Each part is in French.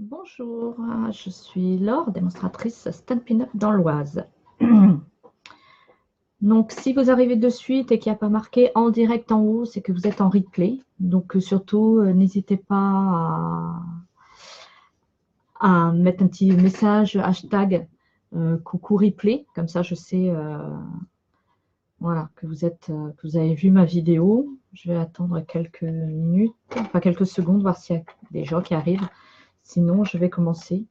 Bonjour, je suis Laure, démonstratrice Stampin' Up dans l'Oise. Donc, si vous arrivez de suite et qu'il n'y a pas marqué en direct en haut, c'est que vous êtes en replay. Donc, surtout, n'hésitez pas à mettre un petit message, hashtag coucou replay. Comme ça, je sais voilà, que vous avez vu ma vidéo. Je vais attendre quelques minutes, enfin quelques secondes, voir s'il y a des gens qui arrivent. Sinon, je vais commencer.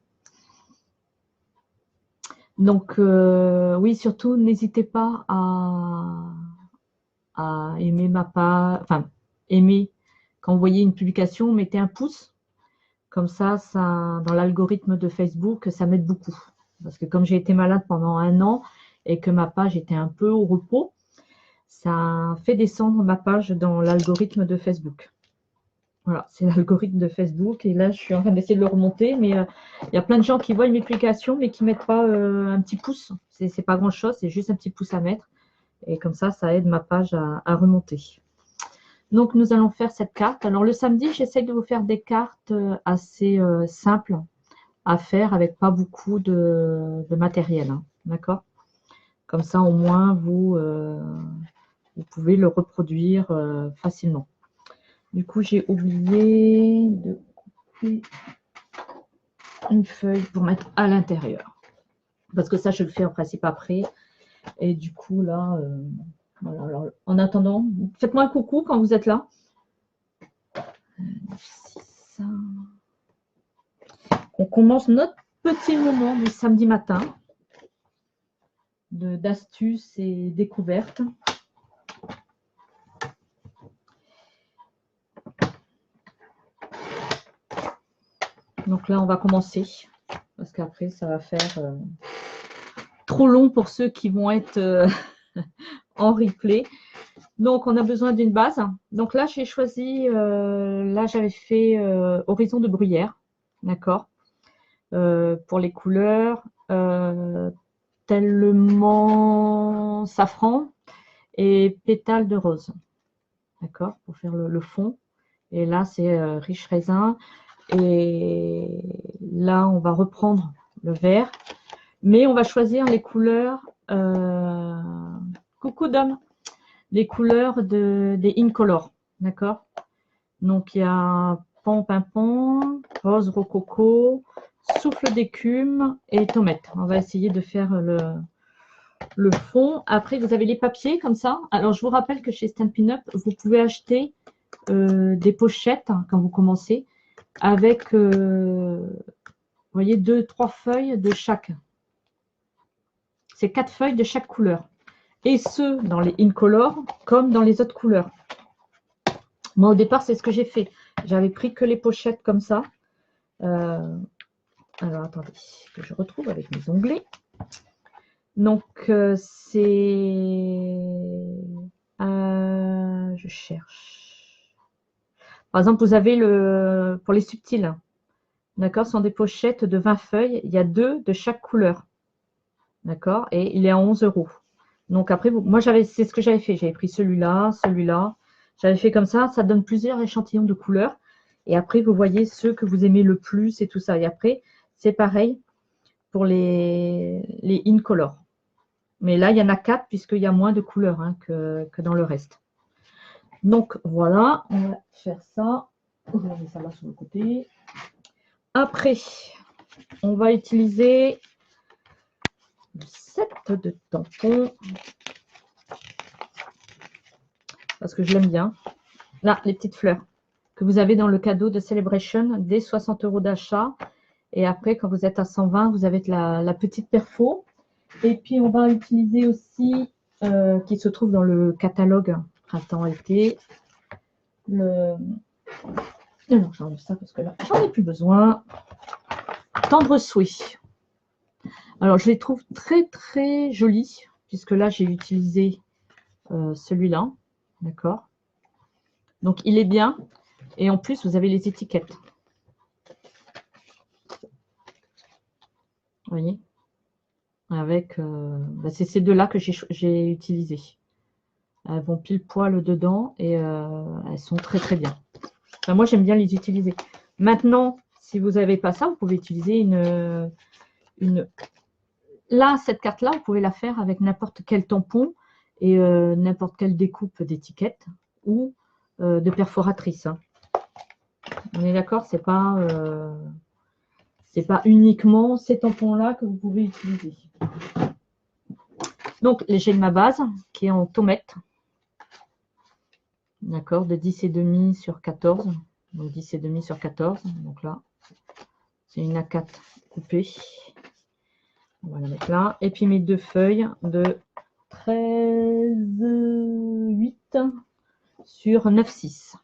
Donc, oui, surtout, n'hésitez pas à aimer ma page, enfin, aimer, quand vous voyez une publication, mettez un pouce. Comme ça, dans l'algorithme de Facebook, ça m'aide beaucoup. Parce que comme j'ai été malade pendant 1 an et que ma page était un peu au repos, ça fait descendre ma page dans l'algorithme de Facebook. Voilà, c'est l'algorithme de Facebook. Et là, je suis en train d'essayer de le remonter. Mais il y a plein de gens qui voient mes publications, mais qui ne mettent pas un petit pouce. C'est pas grand-chose, c'est juste un petit pouce à mettre. Et comme ça aide ma page à remonter. Donc, nous allons faire cette carte. Alors, le samedi, j'essaie de vous faire des cartes assez simples à faire avec pas beaucoup de matériel. Hein, d'accord? Comme ça, au moins, vous pouvez le reproduire facilement. Du coup, j'ai oublié de couper une feuille pour mettre à l'intérieur. Parce que ça, je le fais en principe après. Et du coup, là, voilà. Alors, en attendant, faites-moi un coucou quand vous êtes là. On commence notre petit moment du samedi matin d'astuces et découvertes. Donc là, on va commencer parce qu'après, ça va faire trop long pour ceux qui vont être en replay. Donc, on a besoin d'une base. Donc là, j'ai choisi, là, j'avais fait Horizon de Bruyère, d'accord, pour les couleurs, tellement safran et pétales de rose, d'accord, pour faire le fond. Et là, c'est riche raisin. Et là, on va reprendre le vert, mais on va choisir les couleurs. Coucou Dom, les couleurs des Incolor, d'accord. Donc il y a pan pimpon, rose rococo, souffle d'écume et tomate. On va essayer de faire le fond. Après, vous avez les papiers comme ça. Alors, je vous rappelle que chez Stampin' Up, vous pouvez acheter des pochettes hein, quand vous commencez avec, vous voyez, 2-3 feuilles de chaque. C'est 4 feuilles de chaque couleur. Et ce, dans les Incolor, comme dans les autres couleurs. Moi, au départ, c'est ce que j'ai fait. J'avais pris que les pochettes comme ça. Alors, attendez, que je retrouve avec mes onglets. Donc, c'est... je cherche. Par exemple, vous avez pour les subtils. D'accord, ce sont des pochettes de 20 feuilles. Il y a 2 de chaque couleur. D'accord, et il est à 11 €. Donc après, moi, c'est ce que j'avais fait. J'avais pris celui-là, celui-là. J'avais fait comme ça. Ça donne plusieurs échantillons de couleurs. Et après, vous voyez ceux que vous aimez le plus et tout ça. Et après, c'est pareil pour les Incolor. Mais là, il y en a 4 puisqu'il y a moins de couleurs hein, que dans le reste. Donc, voilà. On va faire ça. On va mettre ça là sur le côté. Après, on va utiliser le set de tampons. Parce que je l'aime bien. Là, les petites fleurs que vous avez dans le cadeau de Celebration dès 60 € d'achat. Et après, quand vous êtes à 120, vous avez la petite perfo. Et puis, on va utiliser aussi, qui se trouve dans le catalogue printemps-été, non, j'enlève ça parce que là, j'en ai plus besoin. Tendre souhait. Alors, je les trouve très, très jolis, puisque là, j'ai utilisé celui-là. D'accord. Donc, il est bien. Et en plus, vous avez les étiquettes. Vous voyez, avec, c'est ces deux-là que j'ai utilisé. Elles vont pile poil dedans et elles sont très très bien. Enfin, moi, j'aime bien les utiliser. Maintenant, si vous n'avez pas ça, vous pouvez utiliser une... Là, cette carte-là, vous pouvez la faire avec n'importe quel tampon et n'importe quelle découpe d'étiquette ou de perforatrice. Hein. On est d'accord, c'est pas uniquement ces tampons-là que vous pouvez utiliser. Donc, j'ai ma base qui est en tomate. D'accord, de 10,5 sur 14. Donc 10,5 sur 14. Donc là, c'est une A4 coupée. On va la mettre là. Et puis mes deux feuilles de 13,8 sur 9,6.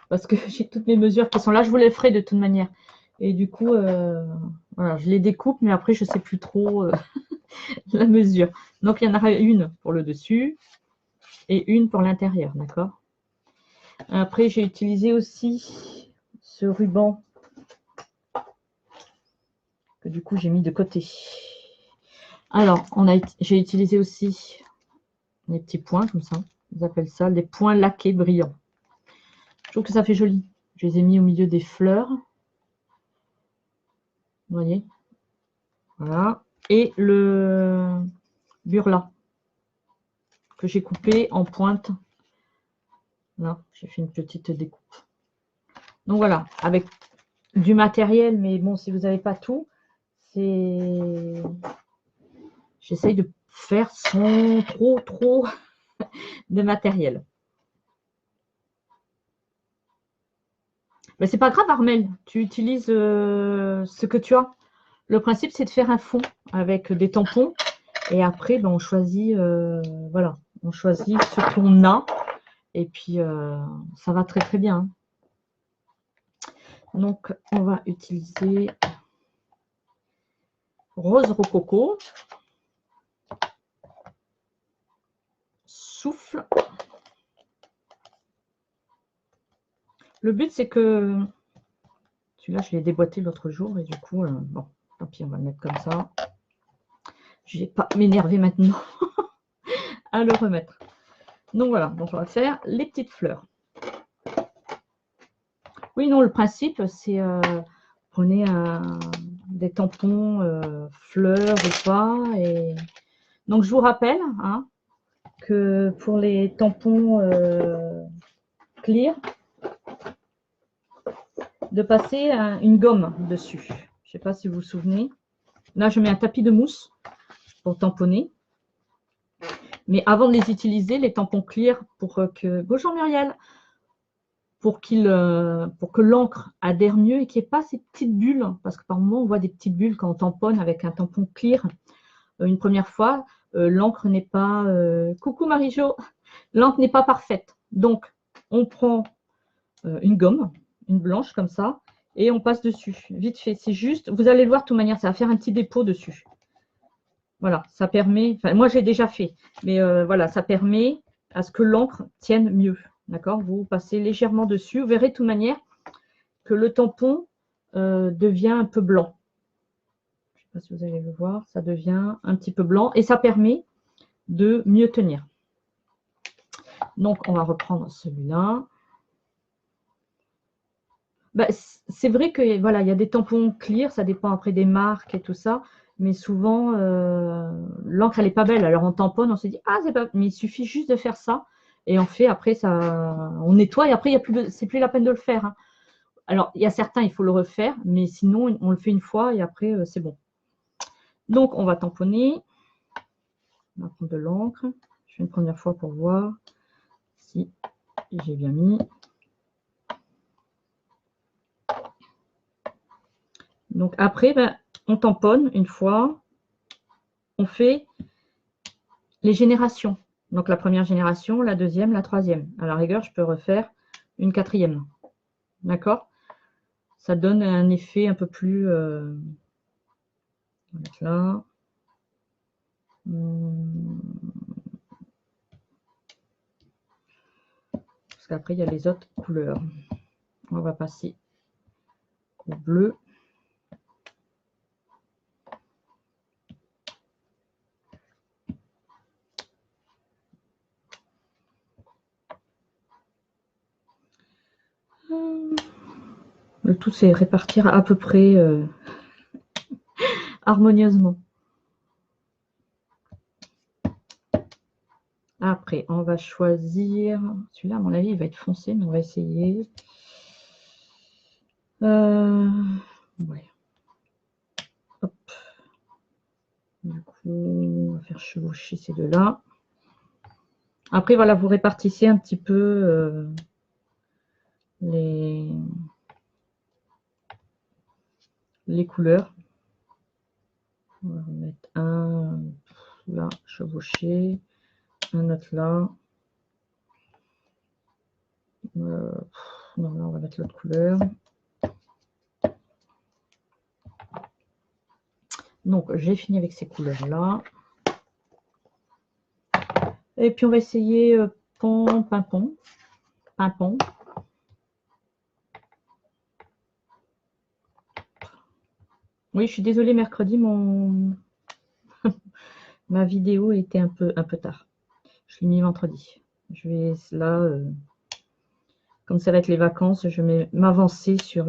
Parce que j'ai toutes mes mesures qui sont là. Je vous les ferai de toute manière. Et du coup, voilà, je les découpe, mais après, je ne sais plus trop la mesure. Donc, il y en aura une pour le dessus et une pour l'intérieur, d'accord? Après, j'ai utilisé aussi ce ruban que du coup, j'ai mis de côté. Alors, j'ai utilisé aussi des petits points comme ça. Ils appellent ça des points laqués brillants. Je trouve que ça fait joli. Je les ai mis au milieu des fleurs. Vous voyez? Voilà. Et le burla que j'ai coupé en pointe. Là, j'ai fait une petite découpe. Donc voilà, avec du matériel, mais bon, si vous n'avez pas tout, c'est... J'essaye de faire sans trop de matériel. Mais c'est pas grave, Armel, tu utilises ce que tu as. Le principe, c'est de faire un fond avec des tampons. Et après, ben, on choisit, voilà, on choisit ce qu'on a. Et puis, ça va très bien. Donc, on va utiliser Rose Rococo. Souffle. Le but, c'est que... Celui-là, je l'ai déboîté l'autre jour. Et du coup, bon, tant pis, on va le mettre comme ça. Je ne vais pas m'énerver maintenant à le remettre. Donc voilà, donc on va faire les petites fleurs. Oui, non, le principe, c'est prenez des tampons fleurs ou pas. Et... Donc, je vous rappelle hein, que pour les tampons clear, de passer une gomme dessus. Je ne sais pas si vous vous souvenez. Là, je mets un tapis de mousse pour tamponner. Mais avant de les utiliser, les tampons clear, pour que... Bonjour Muriel. Pour que l'encre adhère mieux et qu'il n'y ait pas ces petites bulles. Parce que par moment, on voit des petites bulles quand on tamponne avec un tampon clear. Une première fois, l'encre n'est pas... coucou Marie-Jo. L'encre n'est pas parfaite. Donc, on prend une gomme, une blanche comme ça, et on passe dessus. Vite fait, c'est juste... Vous allez le voir de toute manière, ça va faire un petit dépôt dessus. Voilà, ça permet... Enfin, moi, j'ai déjà fait. Mais voilà, ça permet à ce que l'encre tienne mieux. D'accord? Vous passez légèrement dessus. Vous verrez de toute manière que le tampon devient un peu blanc. Je ne sais pas si vous allez le voir. Ça devient un petit peu blanc et ça permet de mieux tenir. Donc, on va reprendre celui-là. Ben, c'est vrai que voilà, il y a des tampons clear. Ça dépend après des marques et tout ça. Mais souvent, l'encre, elle n'est pas belle. Alors, on tamponne, on se dit, ah, c'est pas... Mais il suffit juste de faire ça. Et on fait, après, ça, on nettoie. Et après, c'est plus la peine de le faire. Hein. Alors, il y a certains, il faut le refaire. Mais sinon, on le fait une fois et après, c'est bon. Donc, on va tamponner. On va prendre de l'encre. Je fais une première fois pour voir si j'ai bien mis. Donc, après, ben, on tamponne une fois. On fait les générations. Donc, la première génération, la deuxième, la troisième. À la rigueur, je peux refaire une quatrième. D'accord? Ça donne un effet un peu plus... on va mettre là. Parce qu'après, il y a les autres couleurs. On va passer au bleu. Le tout, c'est répartir à peu près harmonieusement. Après, on va choisir... Celui-là, à mon avis, il va être foncé, mais on va essayer. Ouais. Hop. Du coup, on va faire chevaucher ces deux-là. Après, voilà, vous répartissez un petit peu les couleurs. On va remettre un là, chevauché, un autre là. Non, là, on va mettre l'autre couleur. Donc, j'ai fini avec ces couleurs-là. Et puis, on va essayer pimpon. Oui, je suis désolée, mercredi, ma vidéo était un peu tard. Je l'ai mis vendredi. Je vais là, comme ça va être les vacances, je vais m'avancer sur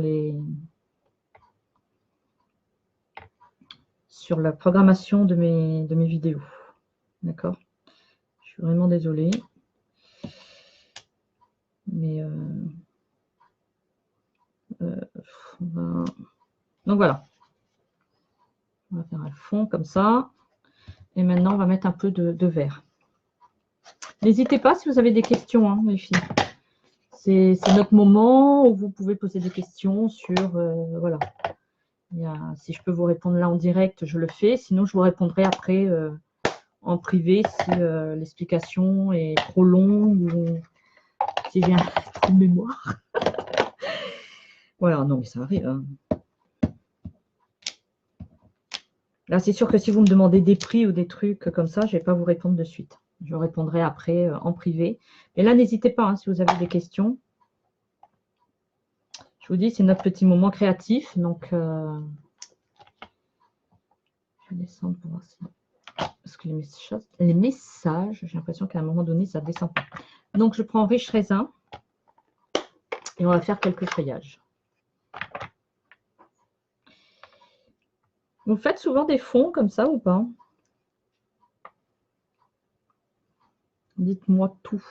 la programmation de mes vidéos. D'accord? Je suis vraiment désolée. Mais donc voilà. On va faire un fond comme ça. Et maintenant, on va mettre un peu de vert. N'hésitez pas si vous avez des questions, hein, les filles. C'est notre moment où vous pouvez poser des questions sur... voilà. Si je peux vous répondre là en direct, je le fais. Sinon, je vous répondrai après en privé si l'explication est trop longue ou si j'ai un trou de mémoire. Voilà, non, mais ça arrive. Hein. Là, c'est sûr que si vous me demandez des prix ou des trucs comme ça, je ne vais pas vous répondre de suite. Je répondrai après en privé. Mais là, n'hésitez pas hein, si vous avez des questions. Je vous dis, c'est notre petit moment créatif. Donc, je vais descendre pour voir si... Parce que les messages, j'ai l'impression qu'à un moment donné, ça ne descend pas. Donc, je prends riche raisin et on va faire quelques feuillages. Vous faites souvent des fonds comme ça ou pas? Dites-moi tout.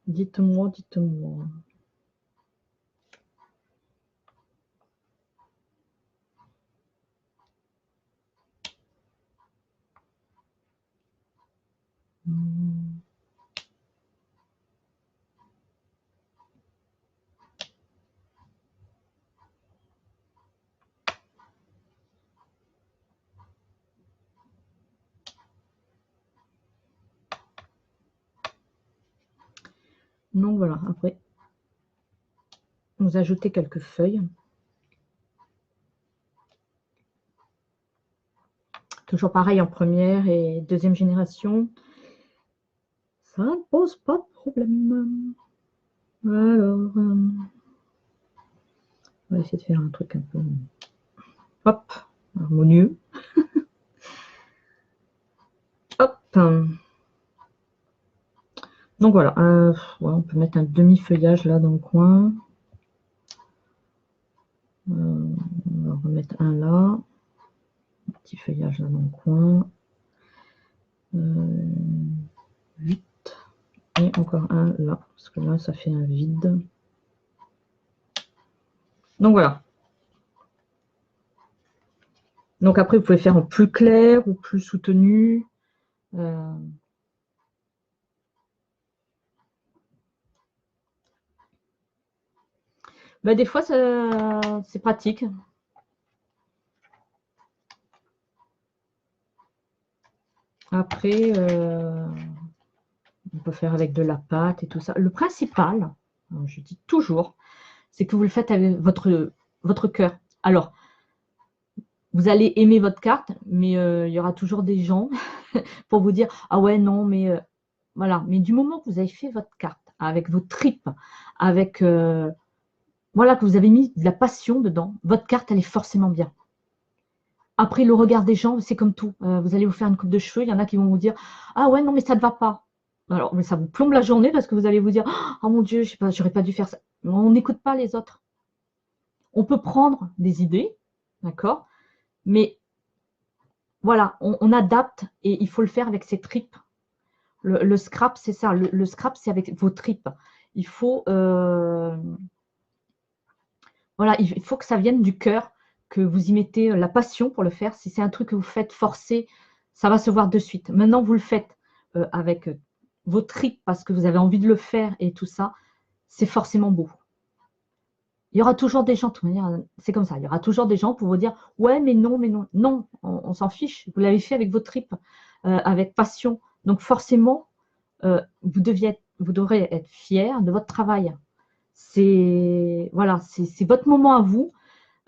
Dites-moi, dites-moi. Donc voilà, après, vous ajoutez quelques feuilles. Toujours pareil en première et deuxième génération. Ça ne pose pas de problème. Alors, on va essayer de faire un truc un peu... Hop, harmonieux. Hop. Donc voilà, ouais, on peut mettre un demi-feuillage là dans le coin. On va remettre un là. Un petit feuillage là dans le coin. 8. Et encore un là, parce que là, ça fait un vide. Donc voilà. Donc après, vous pouvez faire en plus clair ou plus soutenu. Ben, des fois, c'est pratique. Après, on peut faire avec de la pâte et tout ça. Le principal, je dis toujours, c'est que vous le faites avec votre cœur. Alors, vous allez aimer votre carte, mais il y aura toujours des gens pour vous dire « Ah ouais, non, mais… voilà. Mais du moment que vous avez fait votre carte, avec vos tripes, avec… voilà, que vous avez mis de la passion dedans, votre carte, elle est forcément bien. Après, le regard des gens, c'est comme tout. Vous allez vous faire une coupe de cheveux, il y en a qui vont vous dire « Ah ouais, non, mais ça ne va pas. » Alors, mais ça vous plombe la journée parce que vous allez vous dire, oh mon Dieu, je sais pas, j'aurais pas dû faire ça. On n'écoute pas les autres. On peut prendre des idées, d'accord, mais voilà, on adapte et il faut le faire avec ses tripes. Le scrap, c'est ça. Le scrap, c'est avec vos tripes. Il faut, voilà, il faut que ça vienne du cœur, que vous y mettez la passion pour le faire. Si c'est un truc que vous faites forcer, ça va se voir de suite. Maintenant, vous le faites avec vos tripes parce que vous avez envie de le faire et tout ça, c'est forcément beau. Il y aura toujours des gens, c'est comme ça, il y aura toujours des gens pour vous dire ouais, mais non, mais non. Non, on s'en fiche. Vous l'avez fait avec vos tripes, avec passion. Donc forcément, vous devrez être fier de votre travail. C'est voilà, c'est votre moment à vous.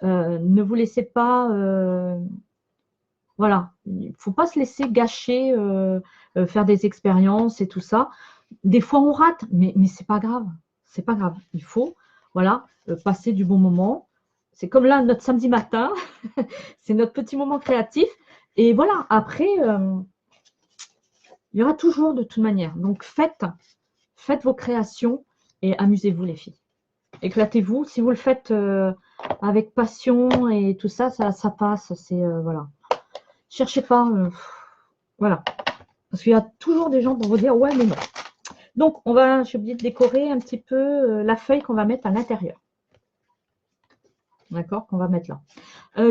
Ne vous laissez pas, voilà, il ne faut pas se laisser gâcher, faire des expériences et tout ça. Des fois on rate, mais c'est pas grave, c'est pas grave. Il faut, voilà, passer du bon moment. C'est comme là notre samedi matin, c'est notre petit moment créatif. Et voilà, après, il y aura toujours de toute manière. Donc faites vos créations et amusez-vous les filles. Éclatez-vous. Si vous le faites avec passion et tout ça, ça passe. C'est voilà. Cherchez pas, voilà. Parce qu'il y a toujours des gens pour vous dire ouais, mais non. Donc on va, j'ai oublié de décorer un petit peu la feuille qu'on va mettre à l'intérieur. D'accord, qu'on va mettre là.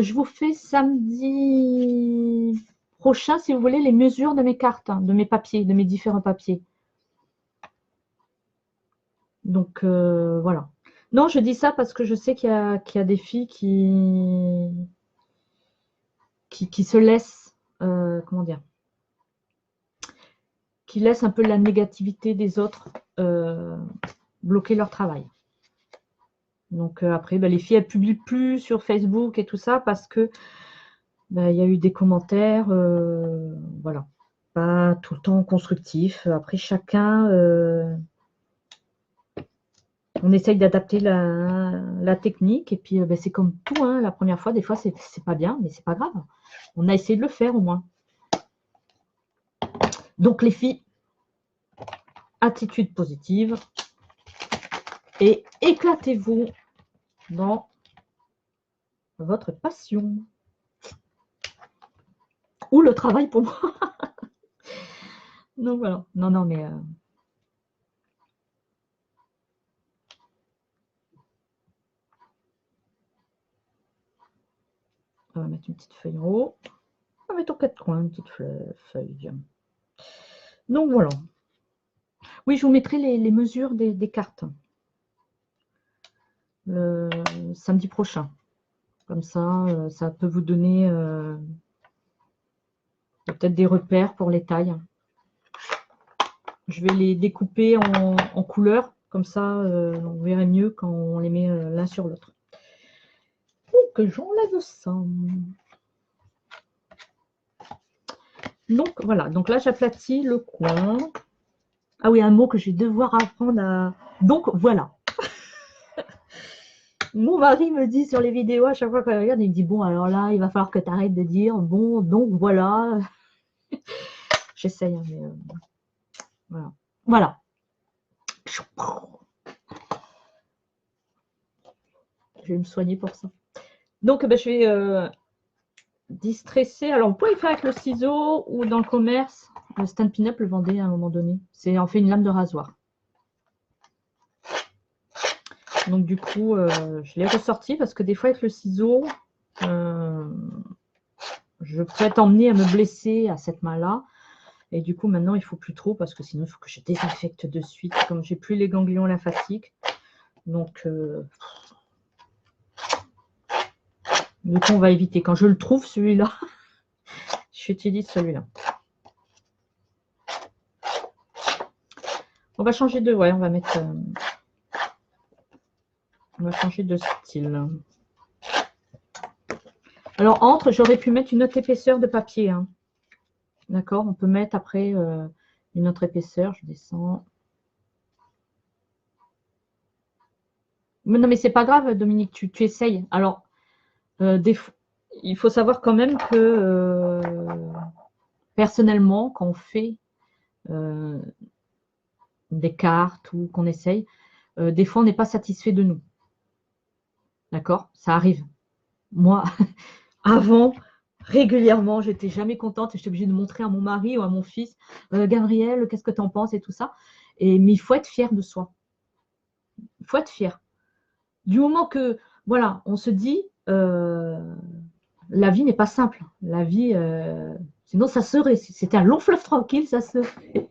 Je vous fais samedi prochain, si vous voulez, les mesures de mes cartes, hein, de mes papiers, de mes différents papiers. Donc voilà. Non, je dis ça parce que je sais qu'il y a des filles qui se laissent, comment dire, qui laissent un peu la négativité des autres bloquer leur travail. Donc après, les filles, elles publient plus sur Facebook et tout ça parce que il y a eu des commentaires, voilà, pas tout le temps constructifs. Après, chacun, on essaye d'adapter la technique et puis c'est comme tout, hein, la première fois, des fois c'est pas bien, mais c'est pas grave. On a essayé de le faire au moins. Donc les filles, attitude positive et éclatez-vous dans votre passion ou le travail pour moi. Donc voilà, non mais on va mettre une petite feuille en haut. On va mettre aux quatre coins une petite feuille. Donc voilà. Oui, je vous mettrai les mesures des cartes le samedi prochain. Comme ça, ça peut vous donner peut-être des repères pour les tailles. Je vais les découper en couleurs. Comme ça, on verrait mieux quand on les met l'un sur l'autre. Donc, j'enlève ça. Donc, voilà. Donc là, j'aplatis le coin. Ah oui, un mot que je vais devoir apprendre à... Donc, voilà. Mon mari me dit sur les vidéos, à chaque fois qu'il regarde, il me dit, bon, alors là, il va falloir que tu arrêtes de dire, bon, donc, voilà. J'essaye, hein, mais voilà. Voilà. Je vais me soigner pour ça. Donc, je vais distresser. Alors, vous pouvez le faire avec le ciseau ou dans le commerce. Le Stampin' Up le vendait à un moment donné. C'est en fait une lame de rasoir. Donc, du coup, je l'ai ressorti parce que des fois, avec le ciseau, je peux être emmenée à me blesser à cette main-là. Et du coup, maintenant, il ne faut plus trop parce que sinon, il faut que je désinfecte de suite. Comme j'ai plus les ganglions lymphatiques. Donc, du coup, on va éviter. Quand je le trouve, celui-là, j'utilise celui-là. On va changer de... Ouais, on va mettre... on va changer de style. Alors, entre, j'aurais pu mettre une autre épaisseur de papier. Hein. D'accord, on peut mettre après une autre épaisseur. Je descends. Mais non, mais c'est pas grave, Dominique, tu essayes. Alors, il faut savoir quand même que personnellement, quand on fait des cartes ou qu'on essaye, des fois, on n'est pas satisfait de nous. D'accord? Ça arrive. Moi, avant, régulièrement, j'étais jamais contente et j'étais obligée de montrer à mon mari ou à mon fils, Gabriel, qu'est-ce que tu en penses et tout ça. Mais il faut être fier de soi. Il faut être fier. Du moment que, voilà, on se dit, la vie n'est pas simple. La vie, sinon ça serait, si c'était un long fleuve tranquille, ça serait.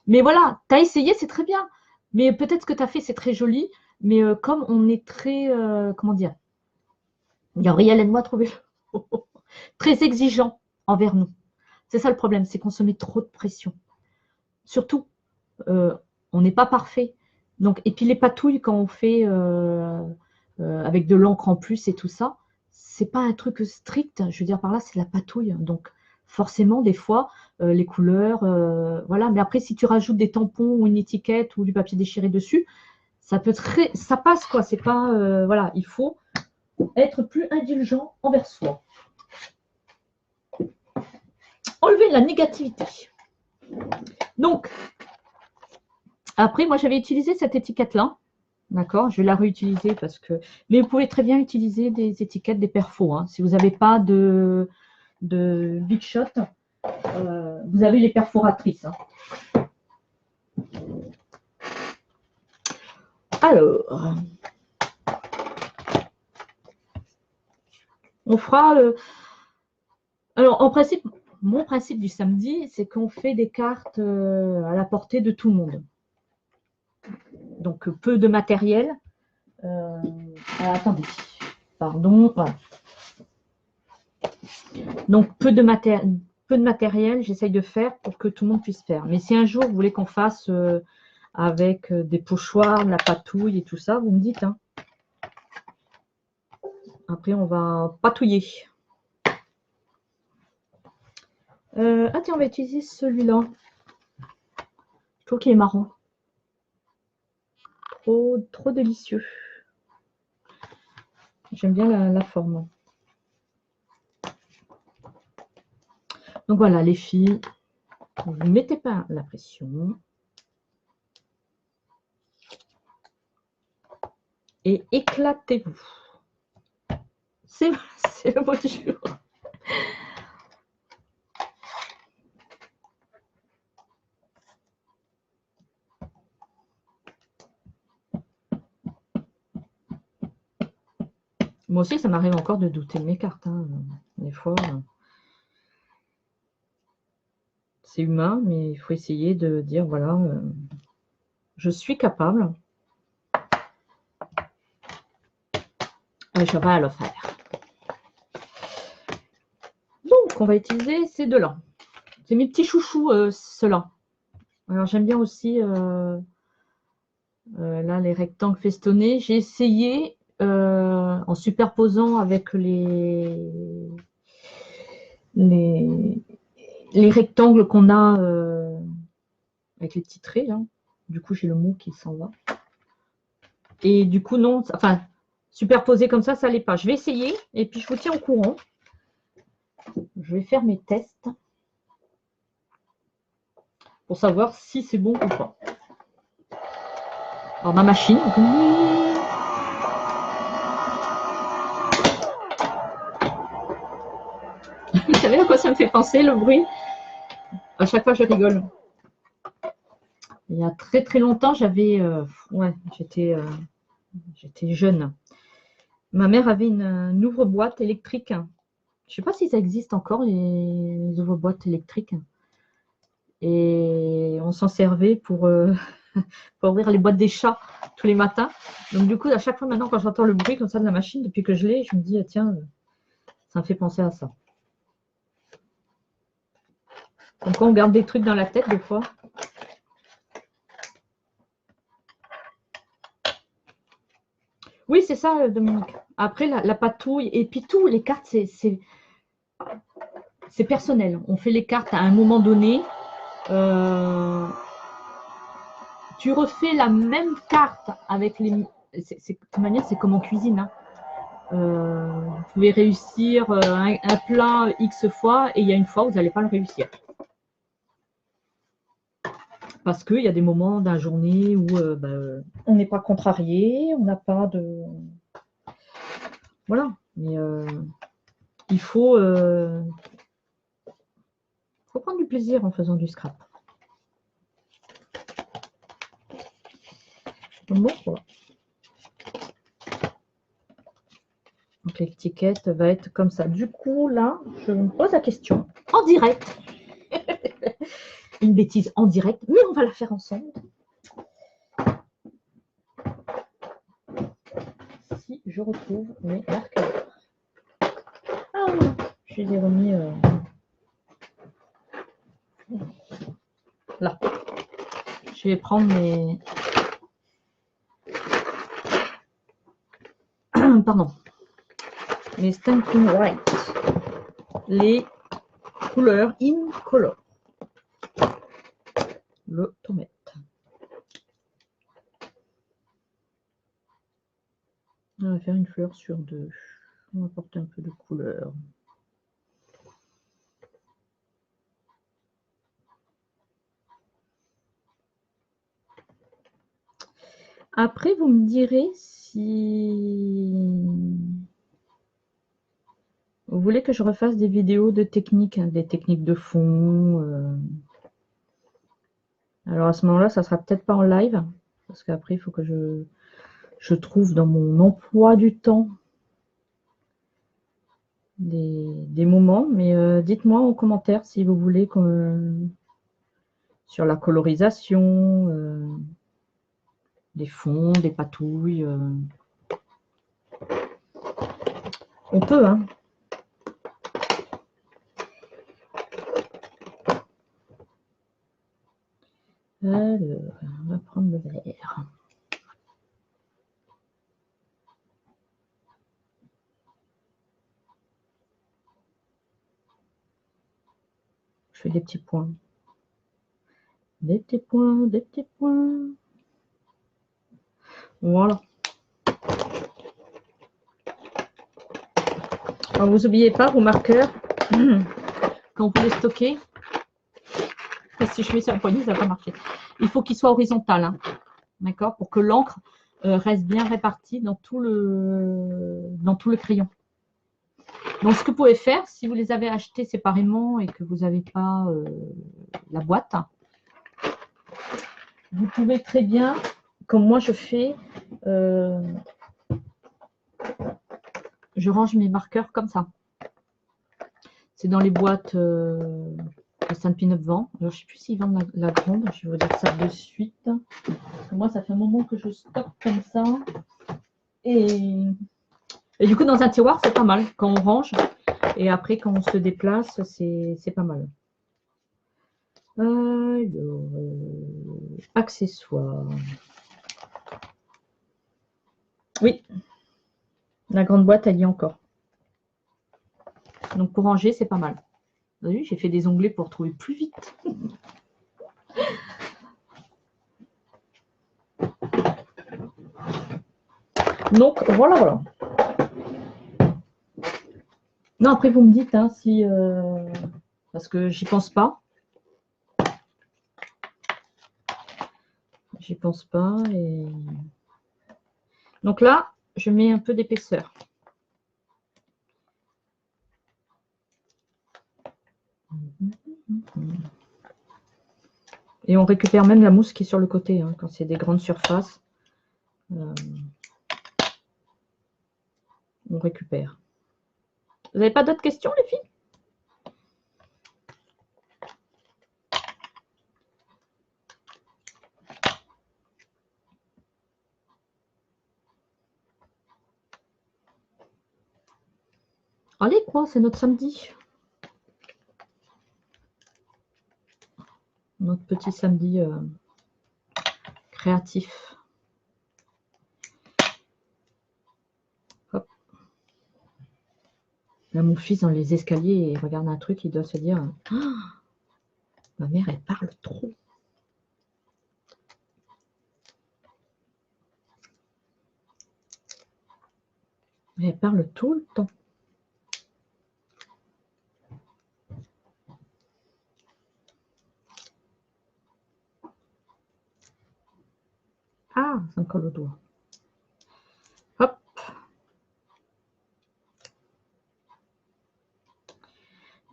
Mais voilà, tu as essayé, c'est très bien. Mais peut-être ce que tu as fait, c'est très joli. Mais comme on est très, comment dire, Gabriel, aide-moi à trouver le mot. Très exigeant envers nous. C'est ça le problème, c'est qu'on se met trop de pression. Surtout, on n'est pas parfait. Donc, et puis les patouilles, quand on fait avec de l'encre en plus et tout ça, c'est pas un truc strict. Je veux dire, par là, c'est de la patouille. Donc, forcément, des fois, les couleurs, voilà. Mais après, si tu rajoutes des tampons ou une étiquette ou du papier déchiré dessus, ça peut ça passe, quoi. C'est pas, voilà, il faut être plus indulgent envers soi. Enlever la négativité. Donc, après, moi, j'avais utilisé cette étiquette-là. D'accord, je vais la réutiliser parce que. Mais vous pouvez très bien utiliser des étiquettes, des perfos. Hein. Si vous n'avez pas de Big Shot, vous avez les perforatrices. Hein. Alors, on fera. Alors, en principe, mon principe du samedi, c'est qu'on fait des cartes à la portée de tout le monde. Donc, peu de matériel. Attendez, pardon. Voilà. Donc, peu de matériel, j'essaye de faire pour que tout le monde puisse faire. Mais si un jour, vous voulez qu'on fasse avec des pochoirs, de la patouille et tout ça, vous me dites. Hein. Après, on va patouiller. Ah tiens, on va utiliser celui-là. Je trouve qu'il est marrant. Trop délicieux. J'aime bien la forme. Donc voilà, les filles, vous ne mettez pas la pression. Et éclatez-vous. C'est le mot du jour. Moi aussi, ça m'arrive encore de douter de mes cartes. Hein. Des fois, c'est humain, mais il faut essayer de dire, voilà, je suis capable. Et je vais le faire. Donc, on va utiliser ces deux-là. C'est mes petits chouchous, ceux-là. Alors, j'aime bien aussi, là, les rectangles festonnés. J'ai essayé, en superposant avec les rectangles qu'on a avec les petits traits, là. Du coup, j'ai le mot qui s'en va. Et du coup, non, enfin, superposer comme ça n'allait pas. Je vais essayer et puis je vous tiens au courant. Je vais faire mes tests pour savoir si c'est bon ou pas. Alors, ma machine. Vous savez à quoi ça me fait penser, le bruit? À chaque fois, je rigole. Il y a très très longtemps, j'avais, ouais, j'étais jeune. Ma mère avait une ouvre-boîte électrique. Je ne sais pas si ça existe encore, les ouvre-boîtes électriques. Et on s'en servait pour ouvrir les boîtes des chats tous les matins. Donc du coup, à chaque fois maintenant, quand j'entends le bruit comme ça de la machine, depuis que je l'ai, je me dis, tiens, ça me fait penser à ça. Donc on garde des trucs dans la tête des fois. Oui, c'est ça, Dominique. Après, la patouille, et puis tout, les cartes, c'est personnel. On fait les cartes à un moment donné. Tu refais la même carte avec les. De toute manière, c'est comme en cuisine. Hein. Vous pouvez réussir un plat X fois et il y a une fois, vous n'allez pas le réussir. Parce qu'il y a des moments dans la journée où on n'est pas contrarié, on n'a pas de... Voilà. Mais il faut prendre du plaisir en faisant du scrap. Bon, voilà. Donc l'étiquette va être comme ça. Du coup, là, je me pose la question en direct. Une bêtise en direct, mais on va la faire ensemble. Si je retrouve mes marqueurs. Ah non, je les ai remis là. Je vais prendre mes... Pardon. Les Stampin' White. Les couleurs in color. Le tomate. On va faire une fleur sur deux. On va apporter un peu de couleur. Après, vous me direz si vous voulez que je refasse des vidéos de techniques, hein, des techniques de fond. Alors à ce moment-là, ça sera peut-être pas en live, parce qu'après, il faut que je trouve dans mon emploi du temps des moments. Mais dites-moi en commentaire si vous voulez sur la colorisation, des fonds, des patouilles. On peut, hein. Alors, on va prendre le verre. Je fais des petits points. Des petits points, des petits points. Voilà. Alors, vous n'oubliez pas vos marqueurs, quand vous les stockez. Si je mets sur la poignée, ça va pas marcher. Il faut qu'il soit horizontal, hein, d'accord, pour que l'encre reste bien répartie dans tout le crayon. Donc, ce que vous pouvez faire, si vous les avez achetés séparément et que vous n'avez pas la boîte, vous pouvez très bien, comme moi je fais, je range mes marqueurs comme ça. C'est dans les boîtes que Stampin' Up vend. Alors, je ne sais plus s'ils vendent la grande, je vais vous dire ça de suite. Moi, ça fait un moment que je stocke comme ça. Et du coup, dans un tiroir, c'est pas mal quand on range. Et après, quand on se déplace, c'est pas mal. Alors, accessoires. Oui, la grande boîte, elle y est encore. Donc, pour ranger, c'est pas mal. Vous avez vu, j'ai fait des onglets pour trouver plus vite. Donc, voilà. Non, après, vous me dites hein, si... parce que j'y pense pas. J'y pense pas. Et... Donc là, je mets un peu d'épaisseur. Et on récupère même la mousse qui est sur le côté, hein, quand c'est des grandes surfaces. On récupère. Vous n'avez pas d'autres questions, les filles? Allez, quoi, c'est notre samedi. Notre petit samedi créatif. Hop. Là, mon fils, dans les escaliers, il regarde un truc, il doit se dire oh, ma mère, elle parle trop. Elle parle tout le temps. Ah, ça me colle au doigt. Hop.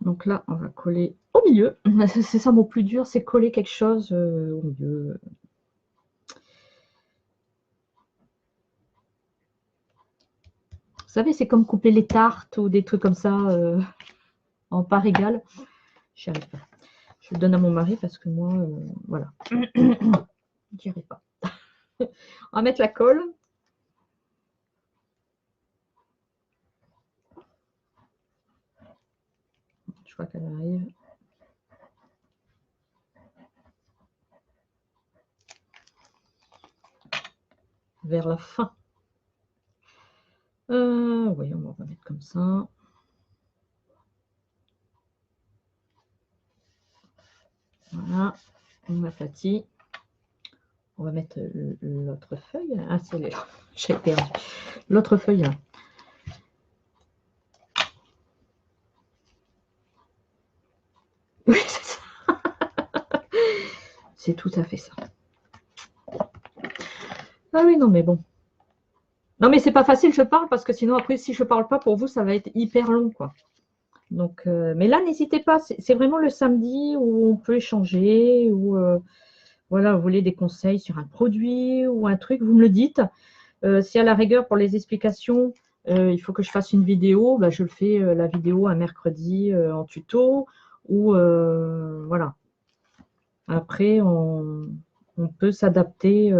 Donc là, on va coller au milieu. C'est ça mon plus dur, c'est coller quelque chose au milieu. Vous savez, c'est comme couper les tartes ou des trucs comme ça en part égale. J'y arrive pas. Je le donne à mon mari parce que moi, voilà. J'y arrive pas. On va mettre la colle. Je crois qu'elle arrive. Vers la fin. Oui, on va mettre comme ça. Voilà, on aplatit. On va mettre l'autre feuille. Ah, c'est là. J'ai perdu. L'autre feuille là. Oui, c'est ça. C'est tout à fait ça. Ah oui, non, mais bon. Non, mais c'est pas facile, je parle, parce que sinon, après, si je parle pas pour vous, ça va être hyper long, quoi. Donc, mais là, n'hésitez pas. C'est vraiment le samedi où on peut échanger, ou voilà, vous voulez des conseils sur un produit ou un truc, vous me le dites. Si à la rigueur, pour les explications, il faut que je fasse une vidéo, bah, je le fais la vidéo un mercredi en tuto, ou voilà. Après, on peut s'adapter.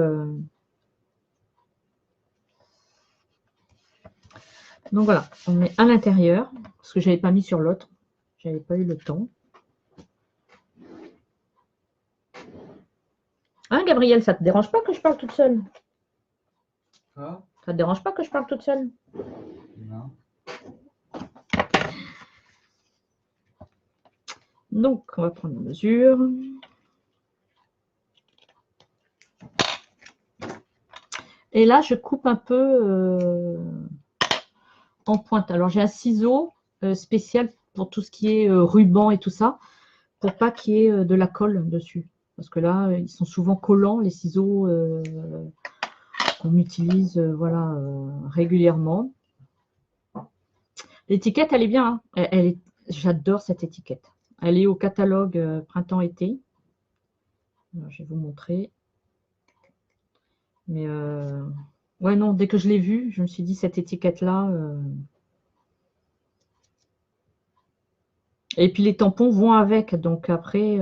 Donc voilà, on met à l'intérieur, parce que je n'avais pas mis sur l'autre. Je n'avais pas eu le temps. Hein, Gabriel, ça ne te dérange pas que je parle toute seule? Quoi? Ça ne te dérange pas que je parle toute seule? Non. Donc, on va prendre la mesure. Et là, je coupe un peu en pointe. Alors, j'ai un ciseau spécial pour tout ce qui est ruban et tout ça, pour pas qu'il y ait de la colle dessus. Parce que là, ils sont souvent collants, les ciseaux qu'on utilise voilà, régulièrement. L'étiquette, elle est bien. Hein. J'adore cette étiquette. Elle est au catalogue printemps-été. Je vais vous montrer. Mais ouais, non, dès que je l'ai vue, je me suis dit, cette étiquette-là. Et puis les tampons vont avec. Donc après.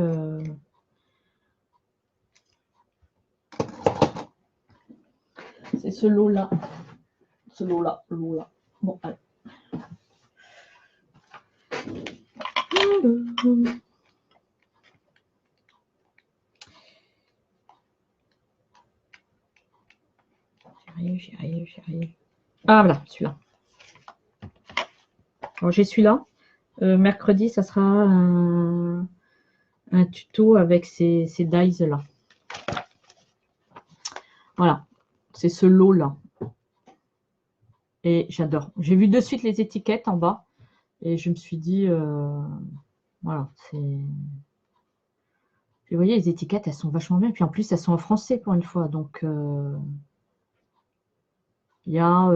C'est ce lot-là. Ce lot-là. Lot-là. Bon, allez. J'y arrive. Ah, voilà, celui-là. Alors, j'ai celui-là. Mercredi, ça sera un tuto avec ces dies-là. Voilà, c'est ce lot-là. Et j'adore. J'ai vu de suite les étiquettes en bas. Et je me suis dit, voilà, c'est... Puis vous voyez, les étiquettes, elles sont vachement bien. Puis en plus, elles sont en français pour une fois. Donc, il y a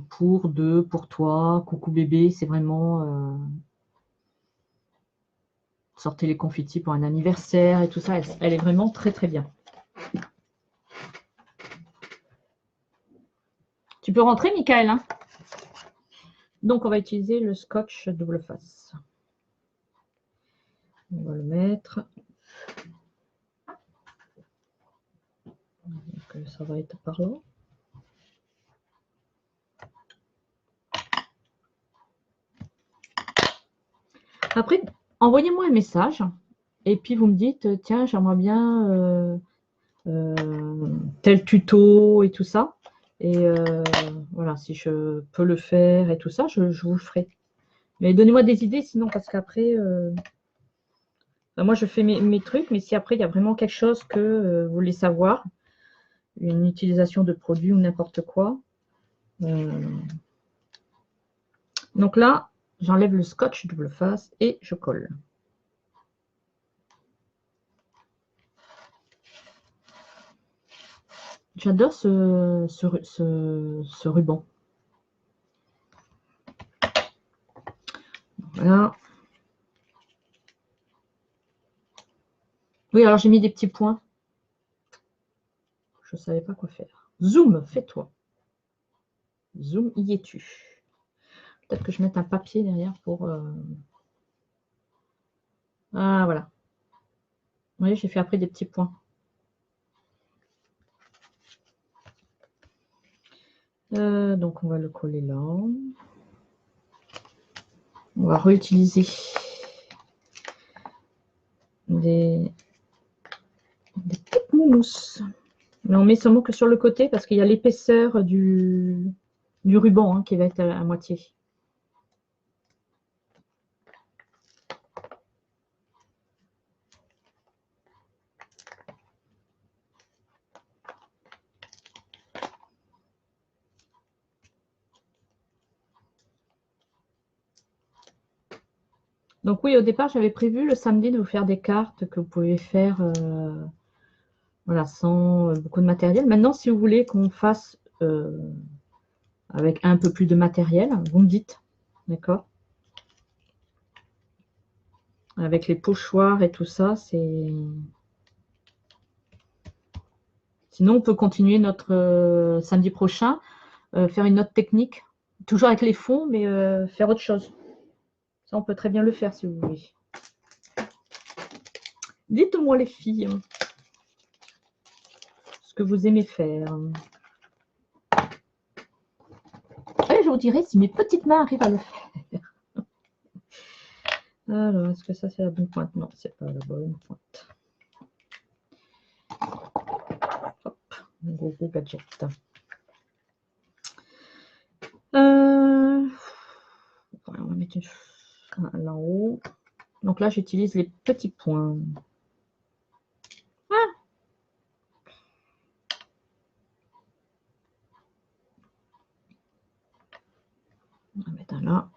pour, deux, pour toi, coucou bébé. C'est vraiment... sortez les confettis pour un anniversaire et tout ça. Elle est vraiment très, très bien. Tu peux rentrer, Michael, hein? Donc, on va utiliser le scotch double face. On va le mettre. Donc, ça va être par là. Après, envoyez-moi un message et puis vous me dites, tiens, j'aimerais bien tel tuto et tout ça. Et voilà, si je peux le faire et tout ça, je vous le ferai. Mais donnez-moi des idées sinon, parce qu'après, ben moi je fais mes trucs, mais si après il y a vraiment quelque chose que vous voulez savoir, une utilisation de produit ou n'importe quoi. Donc là, j'enlève le scotch double face et je colle. J'adore ce ruban. Voilà. Oui, alors j'ai mis des petits points. Je ne savais pas quoi faire. Zoom, fais-toi. Zoom, y es-tu? Peut-être que je mette un papier derrière pour... Ah, voilà. Vous voyez, j'ai fait après des petits points. Donc, on va le coller là. On va réutiliser des petites mousses. Mais on met seulement que sur le côté parce qu'il y a l'épaisseur du ruban qui va être à moitié. Donc oui, au départ, j'avais prévu le samedi de vous faire des cartes que vous pouvez faire voilà, sans beaucoup de matériel. Maintenant, si vous voulez qu'on fasse avec un peu plus de matériel, vous me dites, d'accord? Avec les pochoirs et tout ça, c'est... Sinon, on peut continuer notre samedi prochain, faire une autre technique, toujours avec les fonds, mais faire autre chose. Ça, on peut très bien le faire si vous voulez. Dites-moi les filles, ce que vous aimez faire. Et je vous dirai si mes petites mains arrivent à le faire. Alors, est-ce que ça c'est la bonne pointe? Non, c'est pas la bonne pointe. Hop, un gros gadget. On va mettre là en haut. Donc là, j'utilise les petits points. Ah, on va mettre un là.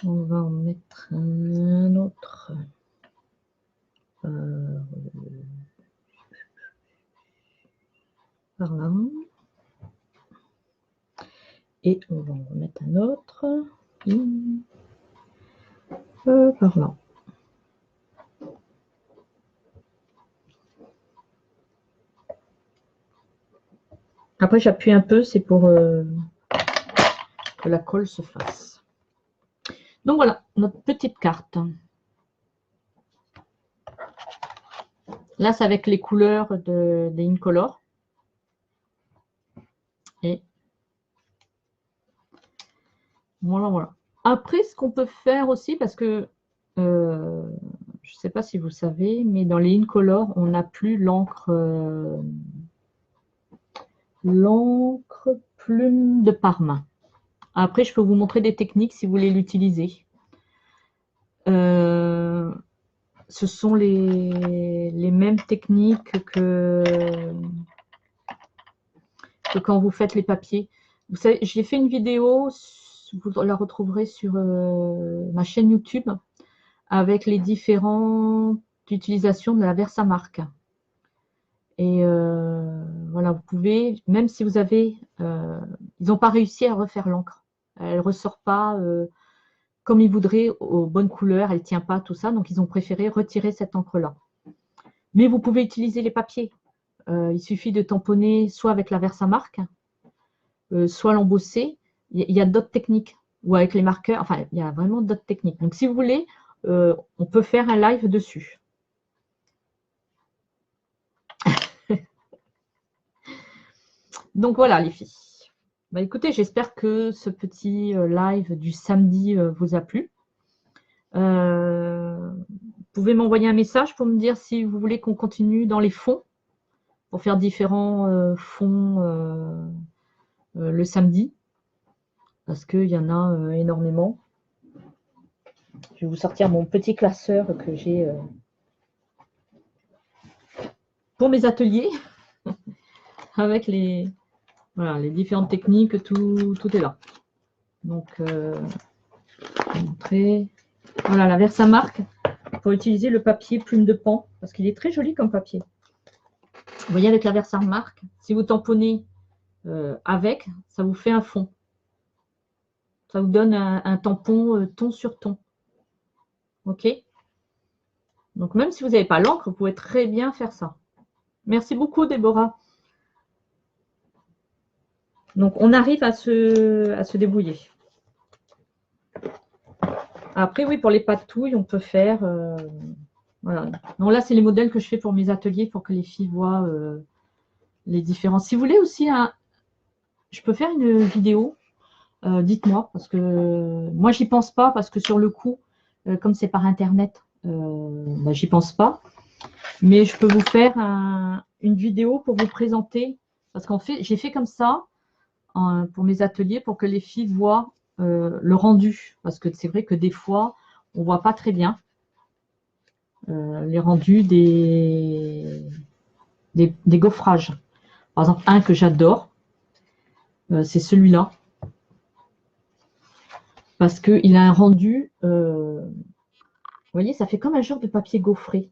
On va en mettre un autre par là. Et on va en remettre un autre par là. Après, j'appuie un peu, c'est pour que la colle se fasse. Donc voilà, notre petite carte. Là, c'est avec les couleurs des Incolor. Et voilà, voilà. Après, ce qu'on peut faire aussi, parce que je ne sais pas si vous savez, mais dans les Incolor, on n'a plus l'encre plume de Parma. Après, je peux vous montrer des techniques si vous voulez l'utiliser. Ce sont les mêmes techniques que quand vous faites les papiers. Vous savez, j'ai fait une vidéo, vous la retrouverez sur ma chaîne YouTube, avec les différentes utilisations de la Versamark. Et voilà, vous pouvez, même si vous avez... ils n'ont pas réussi à refaire l'encre. Elle ne ressort pas comme ils voudraient, aux bonnes couleurs, elle ne tient pas, tout ça. Donc, ils ont préféré retirer cette encre-là. Mais vous pouvez utiliser les papiers. Il suffit de tamponner soit avec la Versamark, soit l'embosser. Il y a d'autres techniques. Ou avec les marqueurs. Enfin, il y a vraiment d'autres techniques. Donc, si vous voulez, on peut faire un live dessus. Donc, voilà, les filles. Bah, écoutez, j'espère que ce petit live du samedi vous a plu. Vous pouvez m'envoyer un message pour me dire si vous voulez qu'on continue dans les fonds, pour faire différents fonds le samedi, parce qu'il y en a énormément. Je vais vous sortir mon petit classeur que j'ai pour mes ateliers, avec les différentes techniques, tout est là. Donc, je vais vous montrer. Voilà, la Versamark, pour utiliser le papier plume de pan, parce qu'il est très joli comme papier. Vous voyez, avec la Versamark, si vous tamponnez avec, ça vous fait un fond. Ça vous donne un tampon ton sur ton. OK? Donc, même si vous n'avez pas l'encre, vous pouvez très bien faire ça. Merci beaucoup, Déborah. Donc, on arrive à se débrouiller. Après, oui, pour les patouilles, on peut faire... voilà. Donc là, c'est les modèles que je fais pour mes ateliers pour que les filles voient les différences. Si vous voulez aussi, je peux faire une vidéo. Dites-moi, parce que moi, j'y pense pas, parce que sur le coup, comme c'est par Internet, bah, j'y pense pas. Mais je peux vous faire une vidéo pour vous présenter, parce qu'en fait, j'ai fait comme ça pour mes ateliers, pour que les filles voient le rendu. Parce que c'est vrai que des fois, on voit pas très bien les rendus des gaufrages. Par exemple, un que j'adore, c'est celui-là. Parce qu'il a un rendu, vous voyez, ça fait comme un genre de papier gaufré.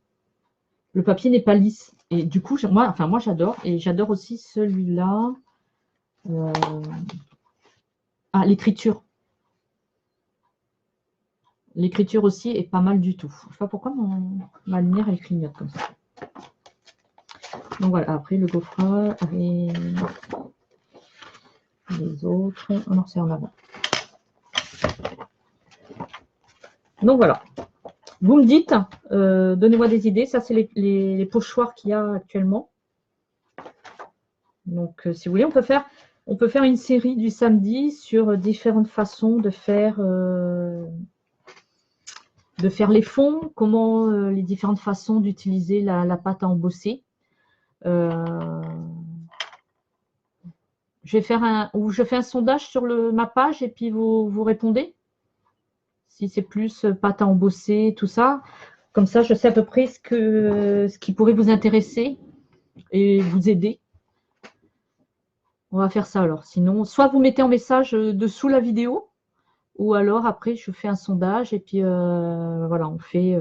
Le papier n'est pas lisse. Et du coup, moi j'adore. Et j'adore aussi celui-là. Ah, l'écriture. L'écriture aussi est pas mal du tout. Je ne sais pas pourquoi ma lumière, elle clignote comme ça. Donc voilà, après le gaufrage et les autres. Oh non, c'est en avant. Donc voilà. Vous me dites, donnez-moi des idées. Ça, c'est les pochoirs qu'il y a actuellement. Donc, si vous voulez, on peut faire une série du samedi sur différentes façons de faire les fonds, comment les différentes façons d'utiliser la pâte à embosser. Je fais un sondage sur ma page et puis vous répondez. Si c'est plus pâte à embosser, tout ça. Comme ça, je sais à peu près ce qui pourrait vous intéresser et vous aider. On va faire ça alors. Sinon, soit vous mettez en message dessous la vidéo, ou alors après, je fais un sondage et puis voilà, on fait...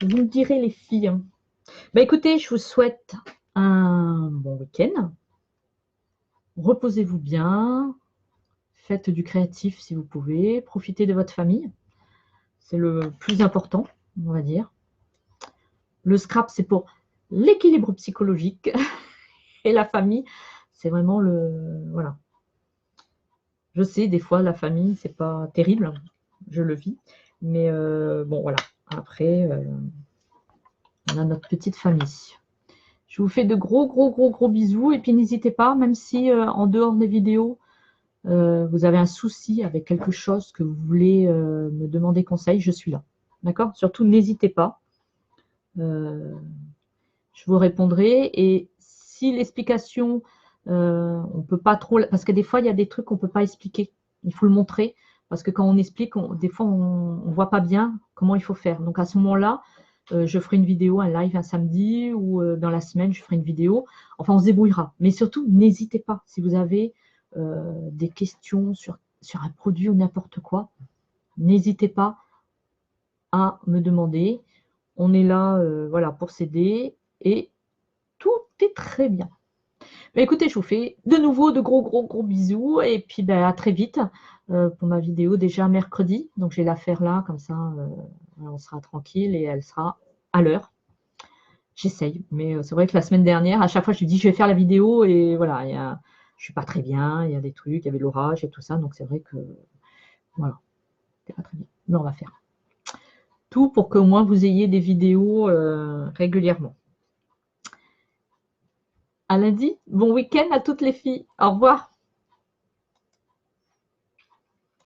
Vous me direz les filles. Bah, écoutez, je vous souhaite un bon week-end. Reposez-vous bien. Faites du créatif si vous pouvez. Profitez de votre famille. C'est le plus important, on va dire. Le scrap, c'est pour l'équilibre psychologique. Et la famille, c'est vraiment voilà. Je sais, des fois, la famille, c'est pas terrible. Je le vis. Mais bon, voilà. Après, on a notre petite famille. Je vous fais de gros bisous. Et puis, n'hésitez pas, même si en dehors des vidéos, vous avez un souci avec quelque chose que vous voulez me demander conseil, je suis là. D'accord? Surtout, n'hésitez pas. Je vous répondrai. Et si l'explication, on ne peut pas trop... Parce que des fois, il y a des trucs qu'on ne peut pas expliquer. Il faut le montrer. Parce que quand on explique, des fois, on ne voit pas bien comment il faut faire. Donc, à ce moment-là, je ferai une vidéo, un live un samedi ou dans la semaine, je ferai une vidéo. Enfin, on se débrouillera. Mais surtout, n'hésitez pas. Si vous avez des questions sur un produit ou n'importe quoi, n'hésitez pas à me demander. On est là voilà, pour s'aider et tout est très bien. Mais écoutez, je vous fais de nouveau de gros bisous et puis ben, à très vite pour ma vidéo déjà mercredi. Donc, je vais la faire là, comme ça, on sera tranquille et elle sera à l'heure. J'essaye, mais c'est vrai que la semaine dernière, à chaque fois, je dis je vais faire la vidéo et voilà, je ne suis pas très bien, il y a des trucs, il y avait l'orage et tout ça, donc c'est vrai que voilà, c'est pas très bien. Mais on va faire tout pour qu'au moins vous ayez des vidéos régulièrement. À lundi, bon week-end à toutes les filles. Au revoir.